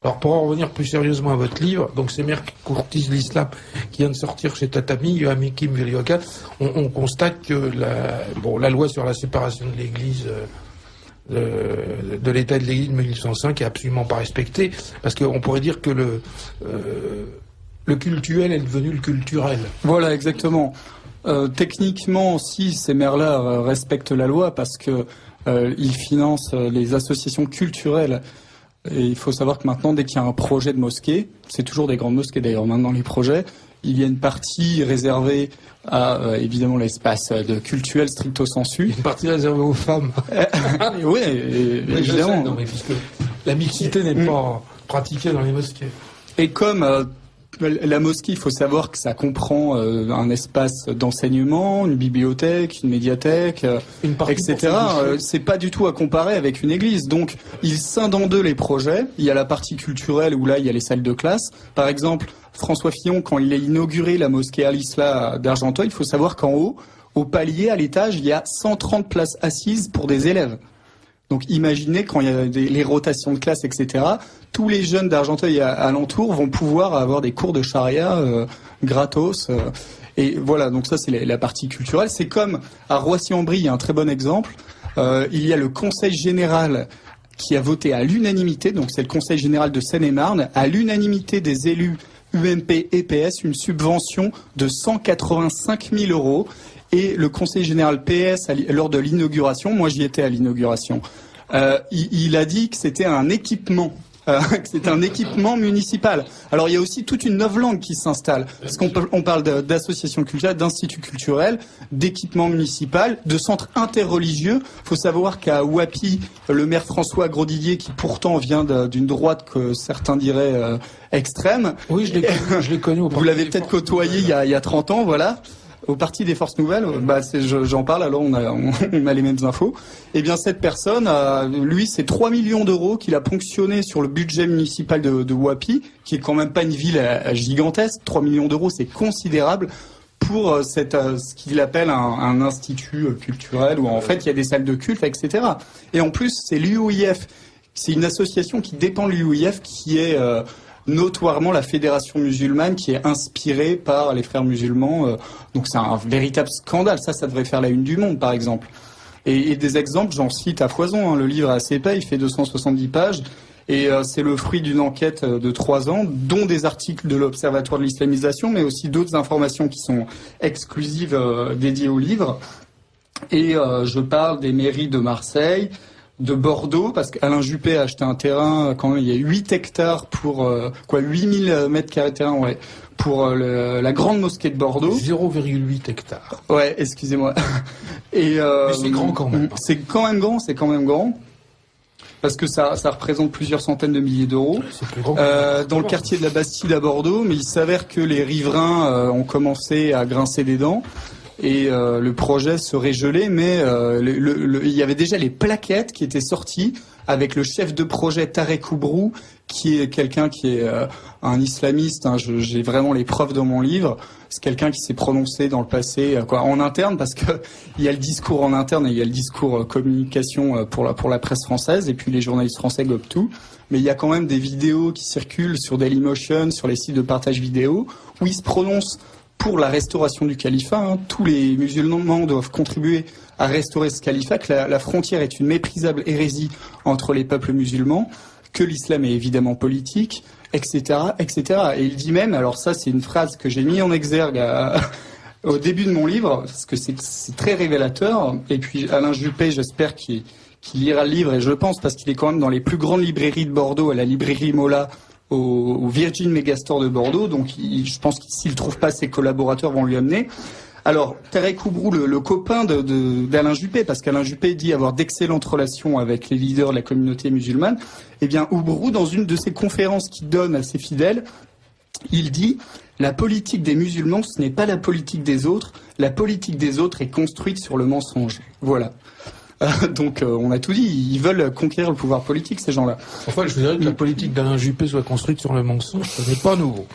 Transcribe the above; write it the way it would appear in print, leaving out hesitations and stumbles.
Alors pour en revenir plus sérieusement à votre livre, donc c'est Mère qui courtise l'islam qui vient de sortir chez Tatami, Yoamikim Vilioka, on constate que la loi sur la séparation de l'Église de l'État et de l'Église de 1805 est absolument pas respectée, parce qu'on pourrait dire que le cultuel est devenu le culturel. Voilà, exactement. Techniquement, si ces maires-là respectent la loi, parce que ils financent les associations culturelles. Et il faut savoir que maintenant, dès qu'il y a un projet de mosquée, c'est toujours des grandes mosquées d'ailleurs maintenant les projets, il y a une partie réservée à évidemment l'espace de cultuel stricto sensu. Une partie réservée aux femmes. Oui, évidemment. Non, mais puisque la mixité n'est pas pratiquée dans les mosquées. Et comme la mosquée, il faut savoir que ça comprend un espace d'enseignement, une bibliothèque, une médiathèque, etc. C'est pas du tout à comparer avec une église. Donc, ils scindent en deux les projets. Il y a la partie culturelle où là, il y a les salles de classe. Par exemple, François Fillon, quand il a inauguré la mosquée Al-Islah d'Argenteuil, il faut savoir qu'en haut, au palier, à l'étage, il y a 130 places assises pour des élèves. Donc imaginez quand il y a les rotations de classe, etc., tous les jeunes d'Argenteuil alentour vont pouvoir avoir des cours de charia gratos. Et voilà, donc ça c'est la partie culturelle. C'est comme à Roissy-en-Brie, il y a un très bon exemple. Il y a le Conseil général qui a voté à l'unanimité, donc c'est le Conseil général de Seine-et-Marne, à l'unanimité des élus UMP et PS, une subvention de 185 000 €. Et le conseil général PS, lors de l'inauguration, moi j'y étais à l'inauguration, il a dit que c'était un équipement, que c'était un équipement municipal. Alors il y a aussi toute une novlangue qui s'installe, parce qu'on parle d'associations culturelles, d'instituts culturels, d'équipements municipaux, de centres interreligieux. Il faut savoir qu'à Ouapi, le maire François Grosdidier, qui pourtant vient d'une droite que certains diraient extrême. Oui, je l'ai connu. Vous l'avez peut-être côtoyé il y a 30 ans, voilà. Au Parti des Forces Nouvelles, j'en parle, alors on a les mêmes infos. Eh bien, cette personne, lui, c'est 3 millions d'euros qu'il a ponctionné sur le budget municipal de Ouapi, qui est quand même pas une ville gigantesque. 3 millions d'euros, c'est considérable pour ce qu'il appelle un institut culturel où en fait il y a des salles de culte, etc. Et en plus, c'est l'UOIF. C'est une association qui dépend de l'UOIF, qui est notoirement la fédération musulmane, qui est inspirée par les frères musulmans. Donc c'est un véritable scandale. Ça devrait faire la une du Monde, par exemple. Et des exemples, j'en cite à foison. Le livre est assez épais, il fait 270 pages. Et c'est le fruit d'une enquête de 3 ans, dont des articles de l'Observatoire de l'islamisation, mais aussi d'autres informations qui sont exclusives dédiées au livre. Et je parle des mairies de Marseille, de Bordeaux, parce qu'Alain Juppé a acheté un terrain, quand même, il y a 8 hectares pour 8000 mètres carrés de terrain, ouais, pour la grande mosquée de Bordeaux. 0,8 hectares. Ouais, excusez-moi. Et mais c'est grand quand même. C'est quand même grand. Parce que ça représente plusieurs centaines de milliers d'euros. Dans le quartier de la Bastide à Bordeaux, mais il s'avère que les riverains ont commencé à grincer des dents. Et le projet serait gelé, mais il y avait déjà les plaquettes qui étaient sorties avec le chef de projet Tarek Oubrou, qui est quelqu'un qui est un islamiste. J'ai vraiment les preuves dans mon livre. C'est quelqu'un qui s'est prononcé dans le passé, en interne, parce que il y a le discours en interne et il y a le discours communication pour la presse française, et puis les journalistes français gobent tout. Mais il y a quand même des vidéos qui circulent sur Dailymotion, sur les sites de partage vidéo, où il se prononce pour la restauration du califat. Tous les musulmans doivent contribuer à restaurer ce califat, que la frontière est une méprisable hérésie entre les peuples musulmans, que l'islam est évidemment politique, etc., etc. Et il dit même, alors ça c'est une phrase que j'ai mis en exergue au début de mon livre, parce que c'est très révélateur, et puis Alain Juppé, j'espère qu'il lira le livre, et je pense, parce qu'il est quand même dans les plus grandes librairies de Bordeaux, à la librairie Mola, au Virgin Megastore de Bordeaux, donc je pense que s'il ne trouve pas, ses collaborateurs vont lui amener. Alors, Tarek Oubrou, le copain d'Alain Juppé, parce qu'Alain Juppé dit avoir d'excellentes relations avec les leaders de la communauté musulmane, eh bien, Oubrou, dans une de ses conférences qu'il donne à ses fidèles, il dit « La politique des musulmans, ce n'est pas la politique des autres. La politique des autres est construite sur le mensonge. » Voilà. Donc on a tout dit, ils veulent conquérir le pouvoir politique, ces gens-là. Enfin, je vous dirais que la politique d'Alain Juppé soit construite sur le mensonge, ce n'est pas nouveau.